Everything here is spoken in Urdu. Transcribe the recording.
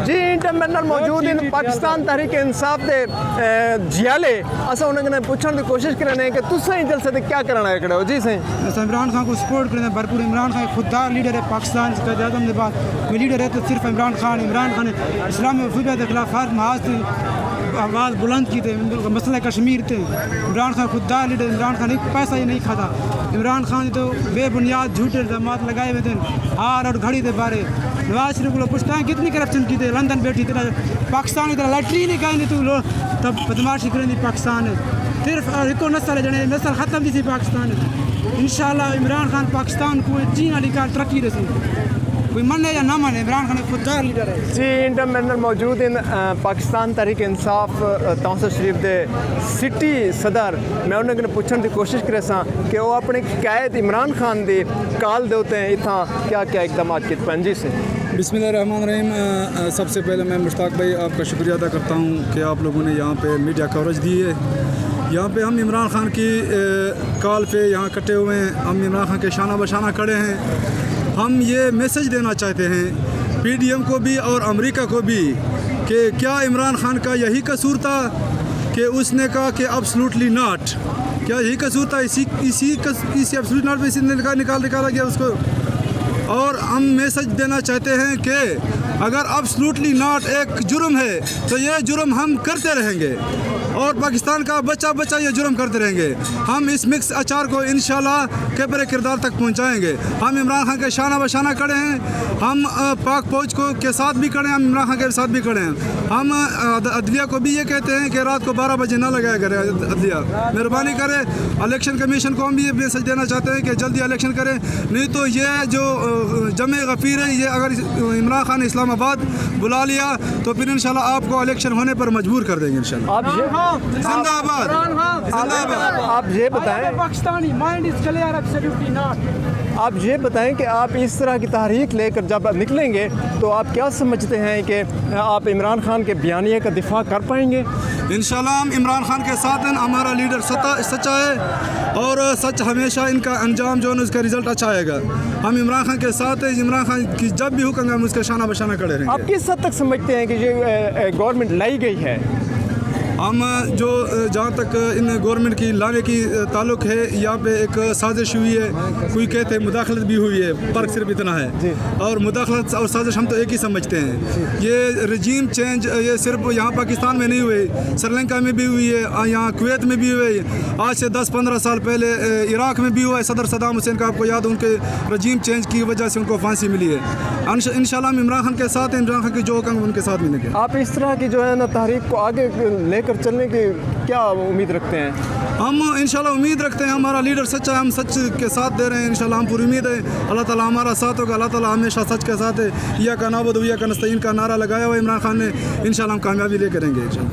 جی انٹرمینل موجود ان پاکستان تحریک انصاف دے جیالے اسا انہاں نے پوچھن دی کوشش کرنے کہ تساں اس جلسے تے کیا کرنا ہے کھڑے ہو جی سیں عمران خان کو سپورٹ کرنا بھرپور. عمران خان خوددار لیڈر ہے پاکستان کا اعظم کے بعد کوئی لیڈر ہے تو صرف عمران خان نے اسلامی مفہومیت کے خلاف ہر محاذ آواز بلند کی تھے. مسئلہ کشمیر تھے. عمران خان خوددار لیڈر. عمران خان ایک پیسہ ہی نہیں کھاتا. عمران خان تو بے بنیاد جھوٹے الزامات لگائے ہوئے تھے ہار اور گھڑی کے بارے. نواز شریف کو پوچھتا ہے کتنی کرپشن کی تھے لندن بیٹھی تھی پاکستان کی طرح لٹری نہیں کہیں تو تب بدماشی کریں پاکستان ہے صرف ایک نسل ہے جڑے نسل ختم تھی پاکستان انشاءاللہ. عمران خان پاکستان کو چین علی کا ترقی رسی کوئی منے یا نہ منے. عمران خان خوددار لیڈر ہے. جی انٹرمینل موجود ان پاکستان تحریک انصاف تونسر شریف دے سٹی صدر میں انہوں نے پوچھنے دی کوشش کرے سا کہ وہ اپنے قائد عمران خان دی کال دیتے ہیں اتنا کیا کیا اقدامات کی پنجی سے. بسم اللہ الرحمن الرحیم. سب سے پہلے میں مشتاق بھائی آپ کا شکریہ ادا کرتا ہوں کہ آپ لوگوں نے یہاں پہ میڈیا کوریج دی ہے. یہاں پہ ہم عمران خان کی کال پہ یہاں کٹے ہوئے ہیں. ہم عمران خان کے شانہ بشانہ کھڑے ہیں. ہم یہ میسج دینا چاہتے ہیں پی ڈی ایم کو بھی اور امریکہ کو بھی کہ کیا عمران خان کا یہی قصور تھا کہ اس نے کہا کہ ابسلوٹلی ناٹ. کیا یہی قصور تھا اسی ابسلوٹ ناٹ پہ اسی نے نکالا گیا اس کو. اور ہم میسج دینا چاہتے ہیں کہ اگر ابسلوٹلی ناٹ ایک جرم ہے تو یہ جرم ہم کرتے رہیں گے اور پاکستان کا بچہ یہ جرم کرتے رہیں گے. ہم اس مکس اچار کو انشاءاللہ کیبر کردار تک پہنچائیں گے. ہم عمران خان کے شانہ بشانہ کھڑے ہیں. ہم پاک فوج کو کے ساتھ بھی کھڑے ہیں. ہم عمران خان کے ساتھ بھی کھڑے ہیں. ہم عدلیہ کو بھی یہ کہتے ہیں کہ رات کو 12 بجے نہ لگایا کرے عدلیہ مہربانی کرے. الیکشن کمیشن کو ہم بھی یہ میسج دینا چاہتے ہیں کہ جلدی الیکشن کریں نہیں تو یہ جو جمع غفیر ہے یہ اگر عمران خان اسلام آباد بلا لیا تو پھر انشاءاللہ آپ کو الیکشن ہونے پر مجبور کر دیں گے انشاءاللہ. زندہ آباد. آپ یہ بتائیں Pakistani mind is clear absolutely not. آپ یہ بتائیں کہ آپ اس طرح کی تحریک لے کر جب نکلیں گے تو آپ کیا سمجھتے ہیں کہ آپ عمران خان کے بیانیے کا دفاع کر پائیں گے؟ انشاءاللہ ہم عمران خان کے ساتھ ہیں. ہمارا لیڈر سچا ہے اور سچ ہمیشہ ان کا انجام جو ہے اس کا رزلٹ اچھا آئے گا. ہم عمران خان کے ساتھ ہیں. عمران خان کی جب بھی حکم ہے ہم اس کے شانہ بشانہ کھڑے رہیں گے. آپ کس حد تک سمجھتے ہیں کہ یہ گورنمنٹ لائی گئی ہے؟ ہم جو جہاں تک ان گورنمنٹ کی لانے کی تعلق ہے یہاں پہ ایک سازش ہوئی ہے. کوئی کہتے ہیں مداخلت بھی ہوئی ہے. فرق صرف اتنا ہے اور مداخلت اور سازش ہم تو ایک ہی سمجھتے ہیں. یہ رجیم چینج یہ صرف یہاں پاکستان میں نہیں ہوئی سری لنکا میں بھی ہوئی ہے یہاں کویت میں بھی ہوئی. آج سے 10-15 سال پہلے عراق میں بھی ہوا ہے. صدر صدام حسین کا آپ کو یاد ان کے رجیم چینج کی وجہ سے ان کو پھانسی ملی ہے. انشاءاللہ ہم عمران خان کے ساتھ ہیں. عمران خان کی جو حکم ان کے ساتھ ملیں گے. آپ اس طرح کی جو ہے نا تحریک کو آگے لے کر چلنے کی کیا امید رکھتے ہیں؟ ہم انشاءاللہ امید رکھتے ہیں. ہمارا لیڈر سچا ہے. ہم سچ کے ساتھ دے رہے ہیں. انشاءاللہ ہم پوری امید ہے اللہ تعالیٰ ہمارا ساتھ ہوگا. اللہ تعالیٰ ہمیشہ سچ کے ساتھ ہے. یا کا نعبد و یا کا نستعین کا نعرہ لگایا ہوا عمران خان نے. انشاءاللہ ہم کامیابی لے کریں گے.